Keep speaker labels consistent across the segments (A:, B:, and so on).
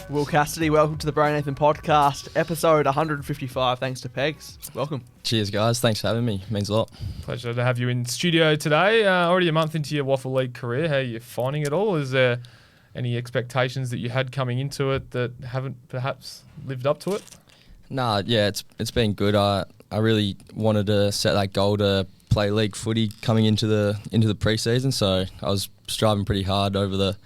A: Will Cassidy, welcome to the Bray Ethan podcast, episode 155. Thanks to Pegs. Welcome.
B: Cheers, guys. Thanks for having me. Means a lot.
C: Pleasure to have you in studio today. Already a month into your WAFL League career. How are you finding it all? Is there any expectations that you had coming into it that haven't perhaps lived up to it?
B: Nah, yeah, it's been good. I really wanted to set that goal to play league footy coming into the pre-season, so I was striving pretty hard over the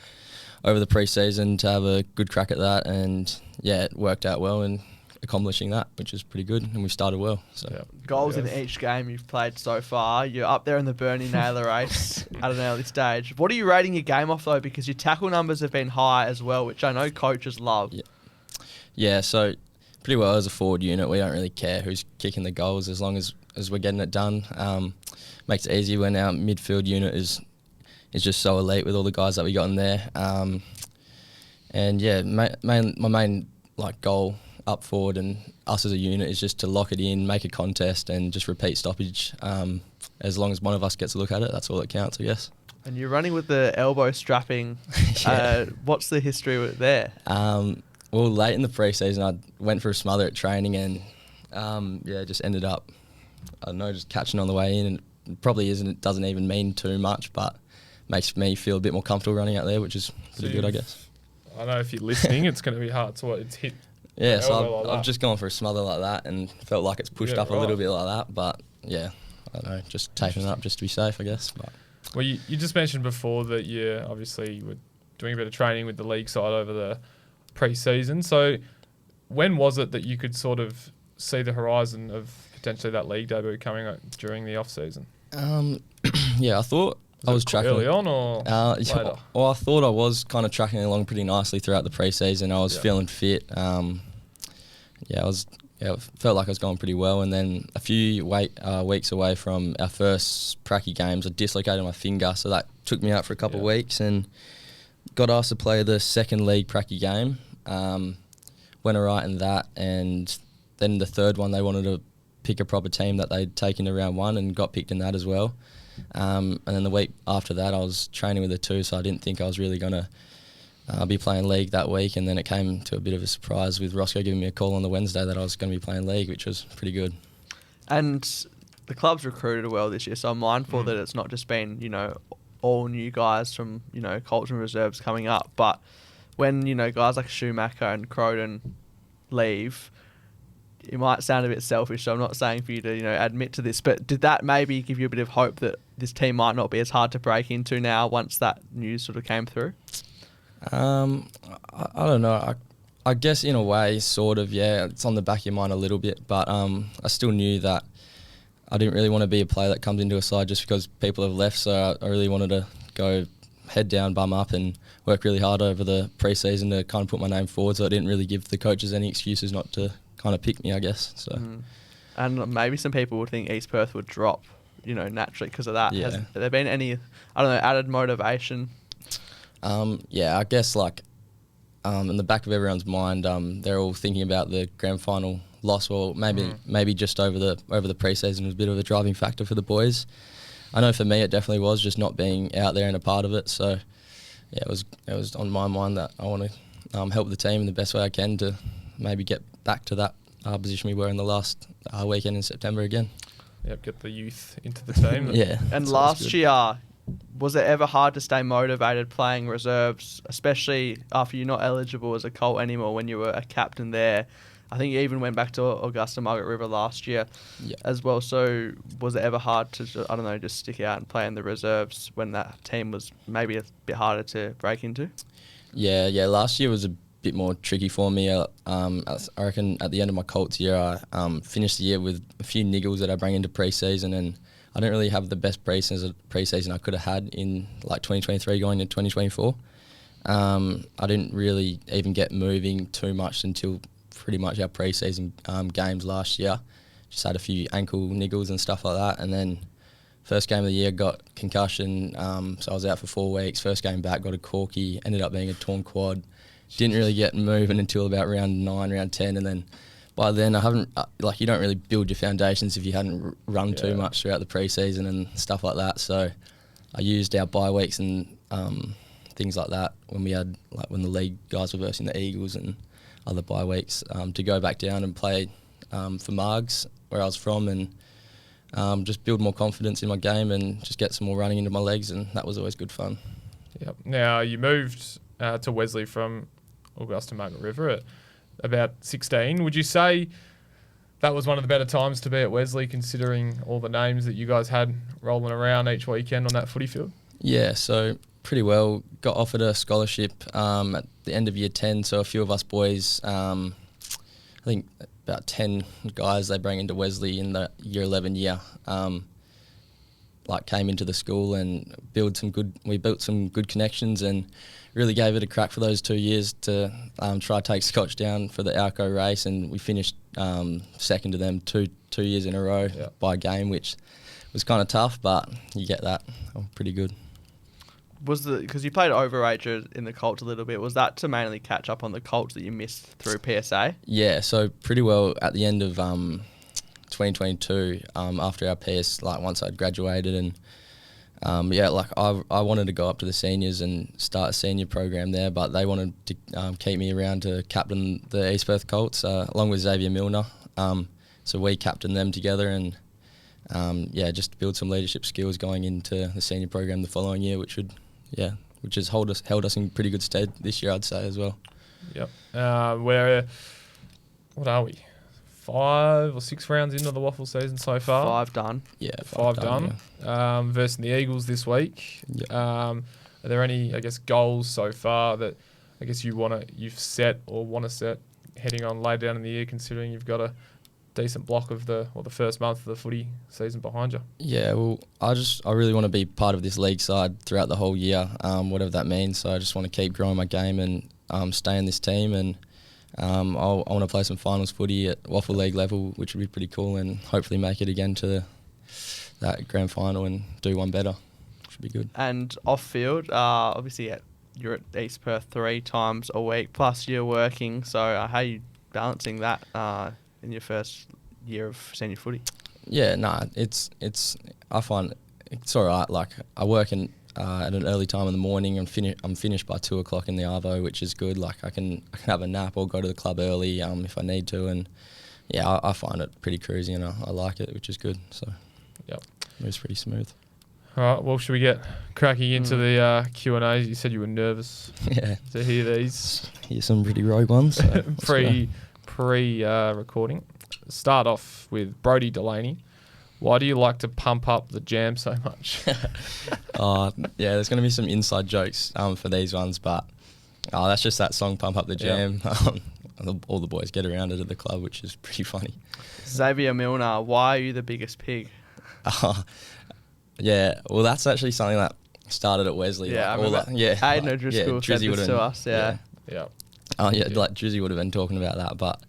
B: pre-season to have a good crack at that, and yeah, it worked out well in accomplishing that, which is pretty good, and we started well. So
C: Yeah.
A: Goals in each game you've played so far. You're up there in the Bernie Naylor race at an early stage. What are you rating your game off, though? Because your tackle numbers have been high as well, which I know coaches love.
B: Yeah, so pretty well as a forward unit, we don't really care who's kicking the goals as long as we're getting it done. Makes it easy when our midfield unit is just so elite with all the guys that we got in there. And yeah, my main goal up forward and us as a unit is just to lock it in, make a contest, and just repeat stoppage. As long as one of us gets a look at it, that's all that counts, I guess. And
A: you're running with the elbow strapping.
B: Yeah.
A: What's the history with it there?
B: Well, late in the pre-season, I went for a smother at training and just ended up, I don't know, just catching on the way in. And it probably isn't. It doesn't even mean too much, but makes me feel a bit more comfortable running out there, which is pretty good, I guess.
C: I know if you're listening, it's going to be hard. So it's hit.
B: Yeah, so I've just gone for a smother like that and felt like it's pushed up a little bit like that. But yeah, I don't know, just taping it up just to be safe, I guess. But.
C: Well, you just mentioned before that you obviously were doing a bit of training with the league side over the pre-season. So when was it that you could sort of see the horizon of potentially that league debut coming up during the off-season?
B: Yeah, I thought I was tracking
C: early on or later?
B: Well, I thought I was kind of tracking along pretty nicely throughout the pre-season. I was feeling fit. It felt like I was going pretty well. And then a few weeks away from our first pracky games, I dislocated my finger, so that took me out for a couple of weeks and got asked to play the second league pracky game. Went alright in that, and then the third one they wanted to pick a proper team that they'd taken to round one and got picked in that as well. And then the week after that, I was training with the two, so I didn't think I was really going to be playing league that week. And then it came to a bit of a surprise with Roscoe giving me a call on the Wednesday that I was going to be playing league, which was pretty good. And
A: the club's recruited well this year, so I'm mindful that it's not just been, all new guys from, Colts and reserves coming up, but when, guys like Schumacher and Croden leave, it might sound a bit selfish, so I'm not saying for you to, admit to this, but did that maybe give you a bit of hope that this team might not be as hard to break into now once that news sort of came through?
B: I don't know. I guess in a way, sort of, yeah, it's on the back of your mind a little bit, but I still knew that I didn't really want to be a player that comes into a side just because people have left, so I really wanted to go head down, bum up, and work really hard over the pre-season to kind of put my name forward, so I didn't really give the coaches any excuses not to kind of pick me, I guess. So,
A: And maybe some people would think East Perth would drop, naturally because of that.
B: Yeah.
A: Has there been any, added motivation?
B: I guess in the back of everyone's mind, they're all thinking about the grand final loss, or maybe just over the pre-season was a bit of a driving factor for the boys. I know for me it definitely was, just not being out there and a part of it. So yeah, it was on my mind that I want to help the team in the best way I can to maybe get back to that position we were in the last weekend in September again.
C: Yep, get the youth into the team.
B: Yeah.
A: And last year, was it ever hard to stay motivated playing reserves, especially after you're not eligible as a Colt anymore when you were a captain there? I think you even went back to Augusta-Margaret River last year as well. So was it ever hard to, just stick out and play in the reserves when that team was maybe a bit harder to break into?
B: Yeah. Last year was a bit more tricky for me. I reckon at the end of my Colts year, I finished the year with a few niggles that I bring into pre-season, and I didn't really have the best pre-season I could have had in 2023 going into 2024. I didn't really even get moving too much until pretty much our pre-season games last year. Just had a few ankle niggles and stuff like that, and then first game of the year got concussion, so I was out for 4 weeks. First game back got a corky, ended up being a torn quad. Didn't really get moving until about round 9, round 10, and then by then I haven't, you don't really build your foundations if you hadn't run too much throughout the pre-season and stuff like that. So I used our bye weeks and things like that when we had when the league guys were versing the Eagles and other bye weeks, to go back down and play for Margs where I was from, and just build more confidence in my game and just get some more running into my legs, and that was always good fun.
C: Yep. Now, you moved to Wesley from Augusta-Margaret River at about 16. Would you say that was one of the better times to be at Wesley, considering all the names that you guys had rolling around each weekend on that footy field?
B: Yeah, so pretty well. Got offered a scholarship at the end of year 10, so a few of us boys, I think about 10 guys they bring into Wesley in the year 11 year, came into the school and we built some good connections and really gave it a crack for those 2 years to try to take Scotch down for the Alco race, and we finished second to them two years in a row by game, which was kind of tough, but you get that. Pretty good.
A: Because you played overage in the Colts a little bit, was that to mainly catch up on the Colts that you missed through PSA?
B: Yeah, so pretty well at the end of 2022, after our PS, once I'd graduated, and I wanted to go up to the seniors and start a senior program there, but they wanted to keep me around to captain the East Perth Colts along with Xavier Milner. So we captained them together, and just build some leadership skills going into the senior program the following year, which has held us in pretty good stead this year, I'd say, as well.
C: Yep. What are we? 5 or 6 rounds into the WAFL season so far.
A: 5 done.
B: Yeah,
C: 5 done. Yeah. Versus the Eagles this week.
B: Yep.
C: Are there any, goals so far that you've set or want to set heading on later down in the year, considering you've got a decent block of the first month of the footy season behind you? Yeah,
B: well, I really want to be part of this league side throughout the whole year, whatever that means. So I just want to keep growing my game and stay in this team, and I want to play some finals footy at WAFL League level, which would be pretty cool, and hopefully make it again to that grand final and do one better, which would be good.
A: And off field, obviously you're at East Perth 3 times a week, plus you're working, so how are you balancing that in your first year of senior footy?
B: Yeah, I find it's all right. I work at an early time in the morning. I'm finished by 2 o'clock in the arvo, which is good. I can have a nap or go to the club early if I need to, and I find it pretty cruisy, and I like it, which is good. So
C: yep,
B: moves pretty smooth.
C: All right, well, should we get cracking into the Q&As? You said you were nervous to hear these.
B: Hear some pretty rogue ones. So
C: pre-recording. Start off with Brodie Delaney. Why do you like to pump up the jam so much?
B: There's going to be some inside jokes for these ones, but that's just that song, Pump Up the Jam. All the boys get around it at the club, which is pretty funny.
A: Xavier Milner, why are you the biggest pig?
B: Well, that's actually something that started at Wesley.
A: Yeah, I remember. Aiden O'Driscoll said this to us. Yeah.
B: Drizzy would have been talking about that, but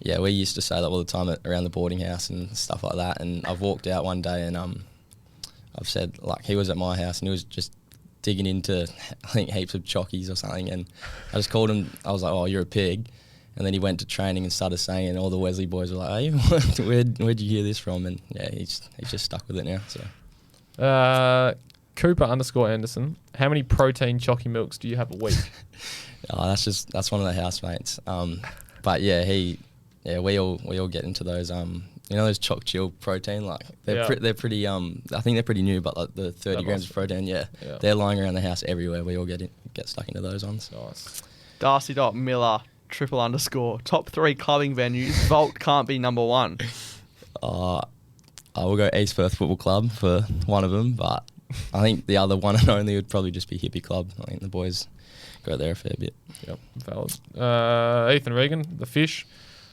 B: yeah, we used to say that all the time around the boarding house and stuff like that. And I've walked out one day and I've said, he was at my house and he was just digging into, I think, heaps of chockies or something. And I just called him, I was like, oh, you're a pig. And then he went to training and started saying it, and all the Wesley boys were like, hey, where'd you hear this from? And yeah, he's just stuck with it now. So
C: Cooper_Anderson, how many protein chocky milks do you have a week?
B: That's one of the housemates. But we all get into those those choc chill protein, they're pretty I think they're pretty new, but the 30 grams of protein, they're lying around the house everywhere. We all get stuck into those ones.
C: Nice.
A: Darcy.Miller _, top 3 clubbing venues. Vault can't be number 1.
B: I will go East Perth Football Club for one of them, but I think the other one and only would probably just be Hippie Club. I think the boys go there a fair bit.
C: Yep, valid. Ethan Regan, The Fish.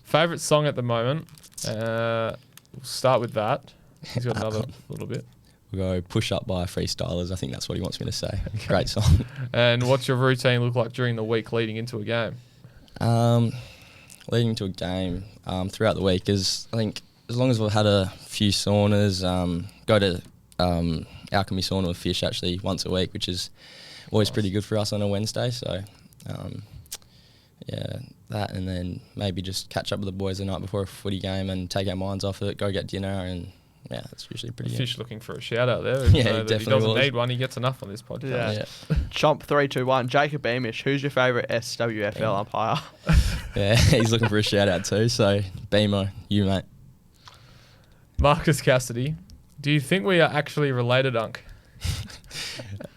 C: Favourite song at the moment? We'll start with that. He's got another little bit.
B: We'll go Push Up by Freestylers. I think that's what he wants me to say. Great song.
C: And what's your routine look like during the week leading into a game?
B: Leading to a game throughout the week is, I think, as long as we've had a few saunas, go to Alchemy Sauna with Fish actually once a week, which is always pretty good for us on a Wednesday. So, that, and then maybe just catch up with the boys the night before a footy game and take our minds off it, go get dinner, and yeah, that's usually pretty good.
C: Fish looking for a shout out there.
B: Yeah, he
C: He
B: definitely
C: doesn't
B: was.
C: need one. He gets enough on this podcast.
A: Yeah.
B: Yeah.
A: Chomp 321. Jacob Beamish. Who's your favourite SWFL umpire?
B: Yeah, he's looking for a shout out too. So, Beamer, you mate.
C: Marcus Cassidy. Do you think we are actually related, Unk?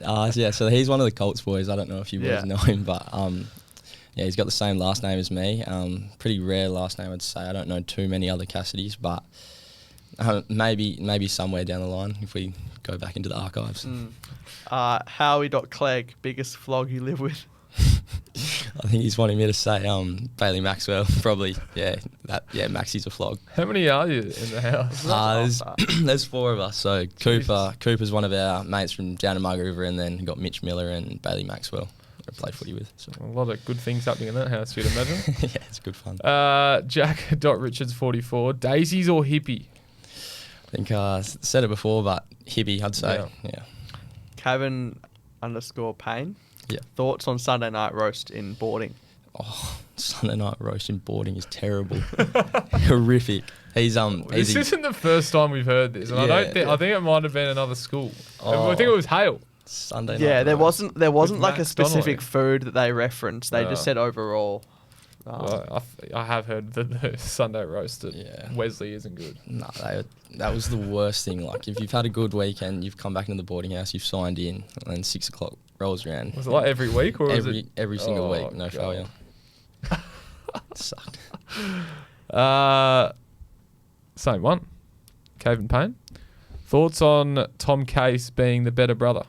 B: Yeah, so he's one of the Colts boys. I don't know if you boys
A: Yeah.
B: know him, but yeah, he's got the same last name as me. Pretty rare last name, I'd say. I don't know too many other Cassidys, but maybe somewhere down the line if we go back into the archives.
A: Howie.Clegg. Biggest flog you live with?
B: I think he's wanting me to say Bailey Maxwell. Probably, yeah. Maxie's a flog.
C: How many are you in the house?
B: There's 4 of us. So Cooper's one of our mates from down in Margaret River, and then we've got Mitch Miller and Bailey Maxwell I play footy with. So.
C: A lot of good things happening in that house, you'd imagine.
B: Yeah, it's good fun.
C: Jack.Richards44. Daisies or hippie?
B: I think I said it before, but hippie, I'd say. Yeah.
A: Kevin_Payne.
B: Yeah.
A: Thoughts on Sunday night roast in boarding?
B: Oh, Sunday night roast in boarding is terrible. Horrific. This
C: isn't the first time we've heard this, and I think it might have been another school. I think it was Hale.
B: Sunday night.
A: Yeah, there
B: roast.
A: wasn't like a
C: Max
A: specific
C: Donnelly.
A: food that they referenced. They just
C: No.
A: said overall.
C: Well, I have heard that the Sunday roast at
B: Yeah.
C: Wesley isn't good.
B: No, that was the worst thing. Like, if you've had a good weekend, you've come back into the boarding house, you've signed in, and then 6 o'clock rolls around.
C: Was it like every week or was it
B: every single
C: Oh,
B: week? No
C: God.
B: failure. Sucked.
C: Same one. Caven Payne. Thoughts on Tom Case being the better brother?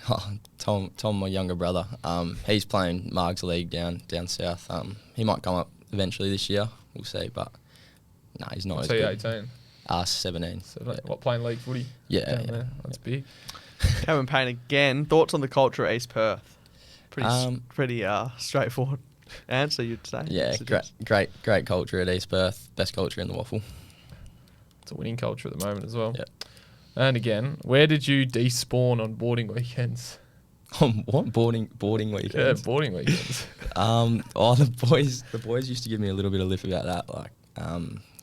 B: Oh, Tom, my younger brother. He's playing Margs League down south. He might come up eventually this year. We'll see, but no, he's not
C: What's
B: as
C: he,
B: good.
C: 18?
B: 17.
C: So, what, playing league footy?
B: Yeah,
C: Down
B: yeah.
C: there? That's big.
A: Kevin Payne again. Thoughts on the culture at East Perth? Pretty
B: Um,
A: straightforward answer, you'd say.
B: Yeah,
A: Suggest.
B: great culture at East Perth. Best culture in the WAFL.
C: It's a winning culture at the moment as well.
B: Yep.
C: And again, where did you despawn on boarding weekends?
B: What boarding weekends?
C: Yeah, boarding weekends.
B: The boys used to give me a little bit of lip about that. Like,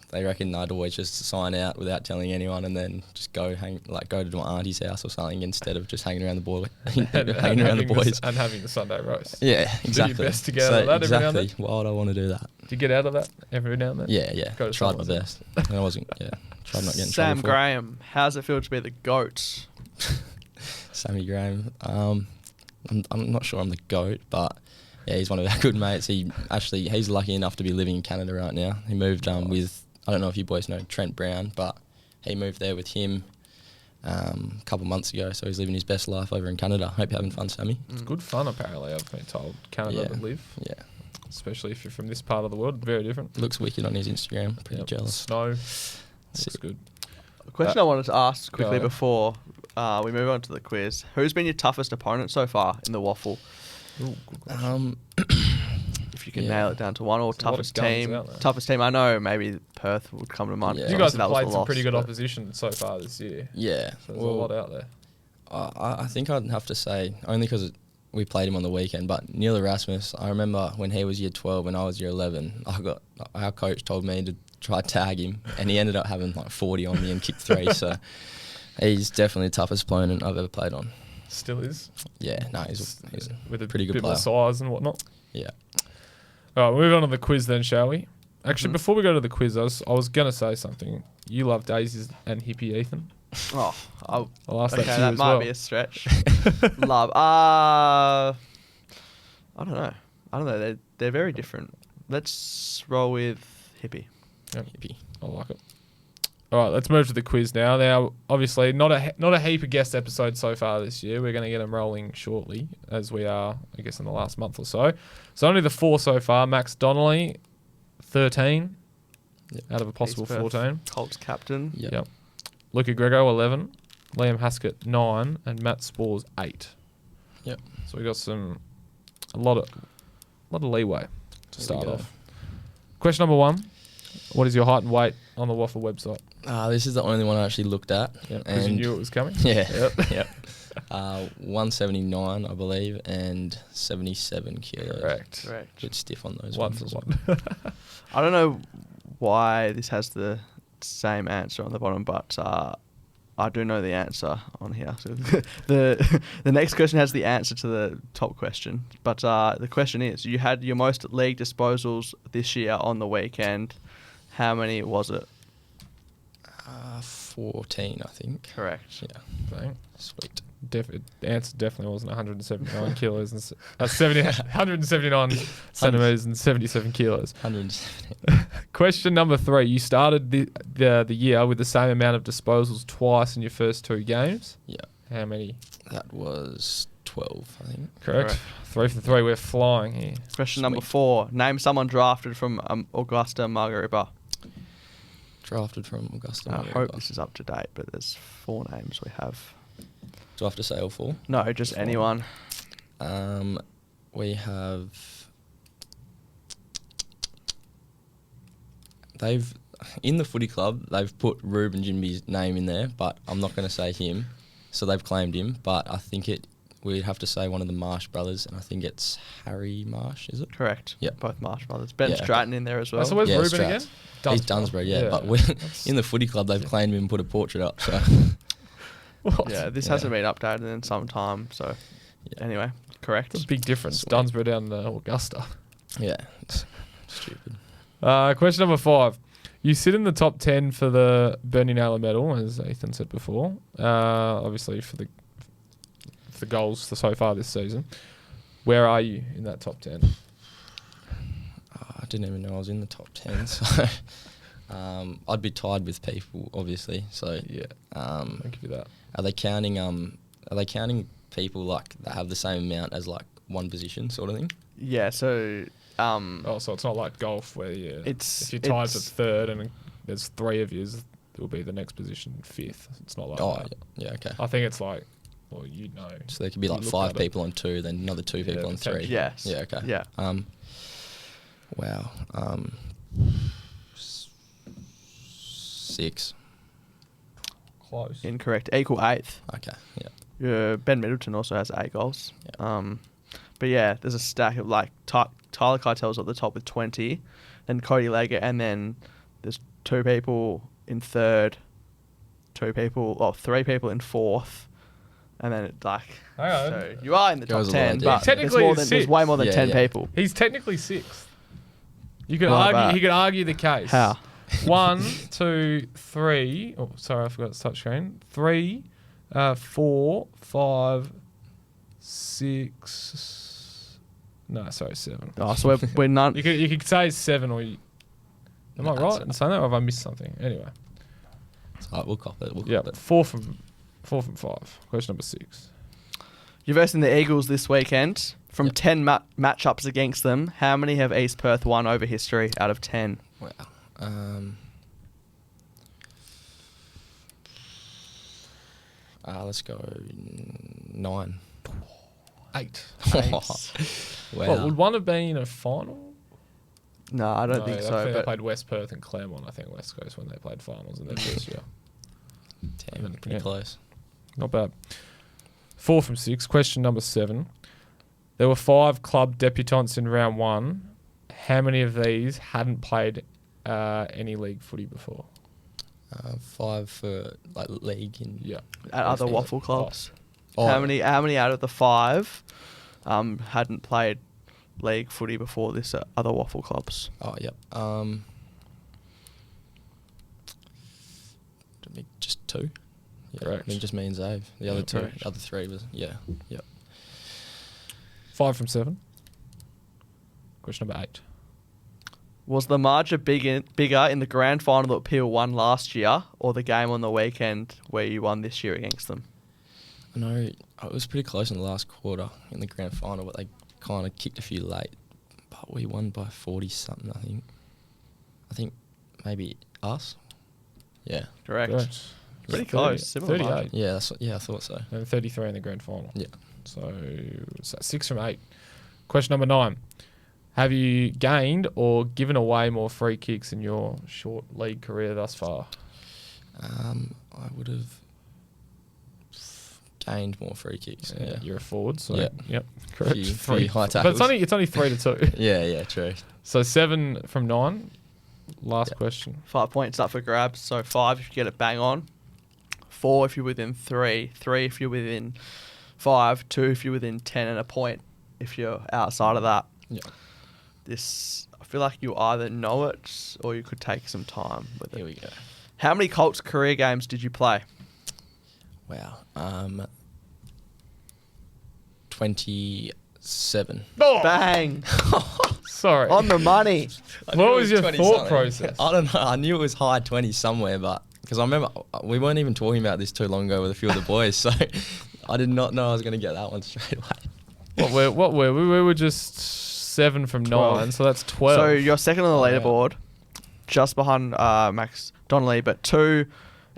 B: they reckon I'd always just sign out without telling anyone, and then just go to my auntie's house or something instead of just hanging around the boys. hanging around the boys.
C: And having the Sunday roast.
B: Yeah, exactly.
C: Do your best to get out of that every now and then?
B: Why would I want to do that?
C: Do you get out of that every now and then?
B: Yeah.
C: Go to
B: Tried my
C: someone's
B: best. I wasn't. Yeah, tried not getting in
A: Sam
B: trouble for it.
A: Graham. How's it feel to be the GOAT?
B: Sammy Graham. I'm not sure I'm the GOAT, but yeah, he's one of our good mates. He's lucky enough to be living in Canada right now. He moved with, I don't know if you boys know Trent Brown, but he moved there with him a couple months ago, so he's living his best life over in Canada. Hope you're having fun, Sammy.
C: It's good fun, apparently, I've been told. Canada to live.
B: Yeah.
C: Especially if you're from this part of the world. Very different.
B: Looks wicked on his Instagram. Pretty jealous.
C: Snow. Looks good.
A: A question I wanted to ask quickly
C: on.
A: before we move on to the quiz. Who's been your toughest opponent so far in the WAFL?
C: Ooh, good question.
A: If you can
B: Yeah.
A: nail it down to one, or
C: There's a lot of
A: toughest
C: guns
A: team.
C: out there.
A: Toughest team. I know maybe Perth would come to mind.
B: Yeah.
C: You
A: Obviously
C: guys have
A: that was
C: played
A: the
C: some
A: loss,
C: pretty good
A: but-
C: opposition so far this year.
B: Yeah.
C: So there's a lot out there.
B: I think I'd have to say, only because we played him on the weekend, but Neil Erasmus, I remember when he was year 12 and I was year 11, our coach told me to try tag him, and he ended up having like 40 on me and kicked 3, so he's definitely the toughest opponent I've ever played on.
C: Still is.
B: Yeah, no, he's
C: With a
B: pretty good
C: bit more
B: player.
C: size and whatnot.
B: Yeah.
C: All right, we'll move on to the quiz then, shall we? Actually, before we go to the quiz, I was going to say something. You love daisies and hippie Ethan.
A: Oh,
C: I'll ask
A: okay,
C: that to you
A: that
C: as
A: might
C: well.
A: be a stretch. Love. I don't know. They're very different. Let's roll with hippie.
B: Hippie.
C: I like it. All right, let's move to the quiz now. Now, obviously, not a heap of guest episodes so far this year. We're going to get them rolling shortly, as we are, I guess, in the last month or so. So only the 4 so far. Max Donnelly, 13 out of a possible
A: East Perth
C: 14.
A: Colts captain.
B: Yep.
C: Luca Grego, 11. Liam Haskett, 9. And Matt Spores, 8.
B: Yep.
C: So we got a lot of leeway to
B: There we
C: start
B: go.
C: off. Question number 1. What is your height and weight on the WAFL website?
B: This is the only one I actually looked at.
C: Because you knew it was coming?
B: Yeah.
C: Yep.
B: Yep. 179, I believe, and 77 kilos.
C: Correct.
B: Bit stiff on those
C: One
B: ones
C: for
B: as well.
C: one.
A: I don't know why this has the same answer on the bottom, but I do know the answer on here. So the next question has the answer to the top question. But the question is, you had your most league disposals this year on the weekend. How many was it?
B: 14, I think.
A: Correct.
B: Yeah.
C: Bang.
B: Sweet.
C: The answer definitely wasn't 179 kilos and 179 centimeters and 77 kilos.
B: 170.
C: Question number 3. You started the year with the same amount of disposals twice in your first 2 games.
B: Yeah.
C: How many?
B: That was 12, I think.
C: Correct. 3 for 3. We're flying here.
A: Question number 4. Name someone drafted from Augusta-Margaret River.
B: Drafted from Augusta.
A: I hope this is up to date, but there's 4 names we have.
B: Do I have to say all 4?
A: No, just anyone.
B: We have... They've... In the footy club, they've put Ruben Jimby's name in there, but I'm not going to say him. So they've claimed him, but I think we'd have to say one of the Marsh brothers, and I think it's Harry Marsh, is it?
A: Correct.
B: Yeah.
A: Both Marsh brothers. Ben
B: Yeah,
A: Stratton in there as well.
C: So where's
B: Yeah,
C: Ruben
B: Strat.
C: again?
B: He's Dunsborough, yeah. But in the footy club, they've claimed him and put a portrait up. So
C: What?
A: Yeah, this hasn't been updated in some time, so anyway, correct.
C: It's a big difference.
B: Sweet.
C: Dunsborough down to Augusta.
B: yeah, it's stupid.
C: Question number 5. You sit in the top 10 for the Bernie Naylor medal, as Ethan said before. Obviously for the goals so far this season. Where are you in that top 10?
B: I didn't even know I was in the top 10. So I'd be tied with people, obviously. So
C: Yeah.
B: Are
C: I'll give you that.
B: they counting people like that have the same amount as like one position sort of thing?
A: Yeah, so
C: So it's not like golf where
A: It's-
C: if you're tied for
A: it's-
C: 3rd and there's 3 of yous, it will be the next position 5th. It's not like that.
B: Yeah, okay.
C: I think it's like, well, you know.
B: So there could be
C: You
B: like
C: look
B: 5
C: at it.
B: people on 2, then another 2 people on 3.
C: potentially.
A: yes.
B: Yeah, okay.
A: Yeah.
B: Wow. 6.
C: Close.
A: Incorrect. Equal 8th.
B: Okay, yeah.
A: Ben Middleton also has 8 goals.
B: Yeah.
A: But yeah, there's a stack of like Tyler Keitel's at the top with 20, then Cody Leggett, and then there's 2 people in 3rd, 3 people in 4th, and then it like
C: Hang on.
A: so you are in the top
B: Goes a
A: 10,
B: lot,
A: but
B: yeah.
C: Technically
A: there's,
C: it's
A: there's way more than
B: Yeah,
A: 10
B: yeah.
A: people.
C: He's technically 6th. You could
A: What
C: argue.
A: about-
C: He could argue the case.
A: How?
C: 1, 2, 3. Oh, sorry, I forgot the touchscreen. 3, 4, 5, 6. No, sorry, 7.
A: Oh, so we're none.
C: You could say 7 or. Am I
B: No,
C: right
B: it's-
C: in saying that, or have I missed something? Anyway,
B: It's all right, we'll cop it.
C: yeah, 4 from 5. Question number 6.
A: You're versing the Eagles this weekend. From 10 matchups against them, how many have East Perth won over history out of 10?
B: Wow. Let's go 9.
C: 8.
B: Wow.
C: What, would one have been in a final?
A: No, I don't
C: No,
A: think
C: I
A: so.
C: think they
A: But
C: played West Perth and Claremont. I think West Coast when they played finals in their first year.
B: Damn, pretty
C: Yeah.
B: close.
C: Not bad. 4 from 6. Question number 7. There were 5 club debutants in round 1. How many of these hadn't played any league footy before?
B: 5 for like league in
C: Yeah.
A: at other
B: West
A: waffle clubs,
B: Oh,
A: how many out of the 5 hadn't played league footy before this at other waffle clubs?
B: Oh, yep. Just 2. Yeah,
C: Correct.
B: I think just me and Zave. The
C: Yeah,
B: other 2,
C: correct.
B: other 3 was yep.
C: 5 from 7. Question number 8.
A: Was the margin bigger in the grand final that Peel won last year, or the game on the weekend where you won this year against them?
B: I know it was pretty close in the last quarter in the grand final, but they kind of kicked a few late. But we won by 40 something, I think. I think maybe us. Yeah.
A: Correct. Pretty
C: 30
A: close. Similar
C: 38.
A: margin.
B: Yeah, I thought so.
C: And 33 in the grand final.
B: Yeah.
C: So 6 from 8. Question number 9. Have you gained or given away more free kicks in your short league career thus far?
B: I would have gained more free kicks. Yeah.
C: You're a forward, so
B: Yeah.
C: yep, correct.
B: Few high
C: But
B: tackles.
C: it's only 3 to 2.
B: Yeah, true.
C: So 7 from 9. Last
B: Yeah.
C: question.
A: 5 points up for grabs. So 5 if you get it bang on. 4 if you're within 3. 3 if you're within 5. 2 if you're within 10, and a point if you're outside of that.
B: Yeah.
A: This, I feel like you either know it or you could take some time with it.
B: Here we go.
A: How many Colts career games did you play?
B: Wow. 27.
C: Oh,
A: Bang!
C: sorry.
A: On the money.
C: What was your thought process?
B: I don't know. I knew it was high 20 somewhere, but because I remember we weren't even talking about this too long ago with a few of the boys, so I did not know I was going to get that one straight away.
C: What were we? We were just 7 from
A: 12.
C: 9, so that's 12.
A: So you're second on the
B: Oh, yeah.
A: leaderboard, just behind Max Donnelly, but 2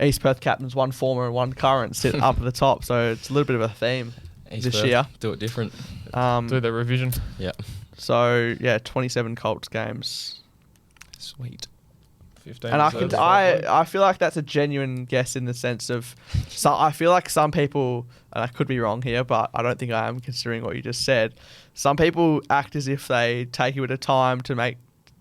A: East Perth captains, 1 former and 1 current, sit up at the top. So it's a little bit of a theme
B: East
A: this
B: Perth,
A: year.
B: do it different.
C: Do the revision.
B: Yeah.
A: So yeah, 27 Colts games.
B: Sweet.
C: 15.
A: And
C: reserves, roughly.
A: I feel like that's a genuine guess in the sense of, so I feel like some people, and I could be wrong here, but I don't think I am considering what you just said. Some people act as if they take a bit of time to make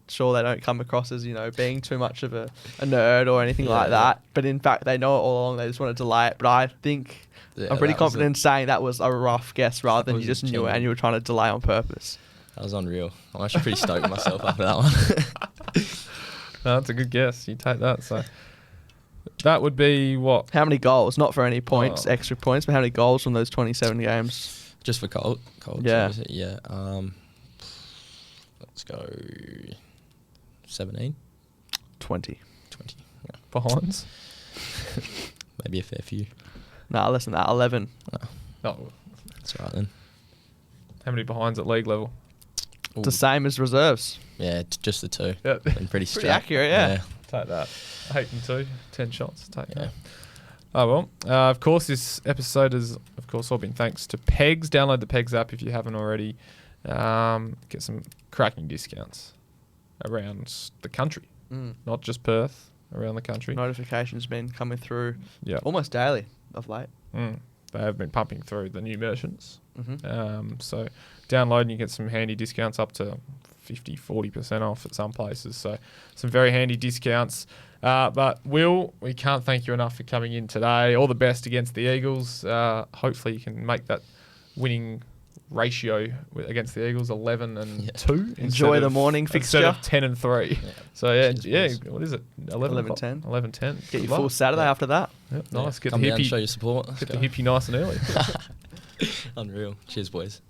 A: sure they don't come across as, being too much of a nerd or anything like that. But in fact, they know it all along. They just want to delay it. But I think
B: Yeah,
A: I'm pretty
B: that was
A: confident in saying that was a rough guess rather than
B: was
A: you just knew it
B: genuine.
A: and you were trying to delay on purpose.
B: That was unreal. I'm actually pretty stoked with myself after that one.
C: No, that's a good guess. You take that. So that would be what?
A: How many goals? Not for any points,
C: Oh.
A: extra points, but how many goals from those 27 games?
B: Just for Colts.
A: Yeah.
B: is it? Yeah. Let's go 17,
A: 20.
B: 20. Yeah.
C: Behinds?
B: Maybe a fair few.
A: Nah, less than that. 11.
C: No.
B: That's all right then.
C: How many behinds at league level?
A: It's the same as reserves.
B: Yeah, just the 2.
C: Yep.
B: Been pretty straight.
A: Pretty accurate, yeah.
C: Take that. 8 and 2. 10 shots. Take
B: Yeah.
C: that. Oh, well. Of course, this episode has, of course, all been thanks to Pegs. Download the Pegs app if you haven't already. Get some cracking discounts around the country. Not just Perth, around the country.
A: Notifications been coming through
C: Yeah.
A: almost daily of late.
C: They have been pumping through the new merchants.
A: Mm-hmm.
C: So download and you get some handy discounts up to 50-40% off at some places. So some very handy discounts. But Will, we can't thank you enough for coming in today. All the best against the Eagles. Hopefully you can make that winning ratio against the Eagles 11 and 2.
A: Enjoy the morning
C: instead
A: fixture.
C: of 10 and 3.
B: Yeah.
C: So yeah,
B: Cheers, boys.
C: what is it? 11
A: 11:10.
C: 11:10.
A: Get
C: Good
A: your
C: luck.
A: full Saturday after that.
C: Yep, nice. Get
B: Come
C: the
B: down, show
C: hippie.
B: your support. Let's
C: Get the
B: go.
C: hippie nice and early.
B: Unreal. Cheers, boys.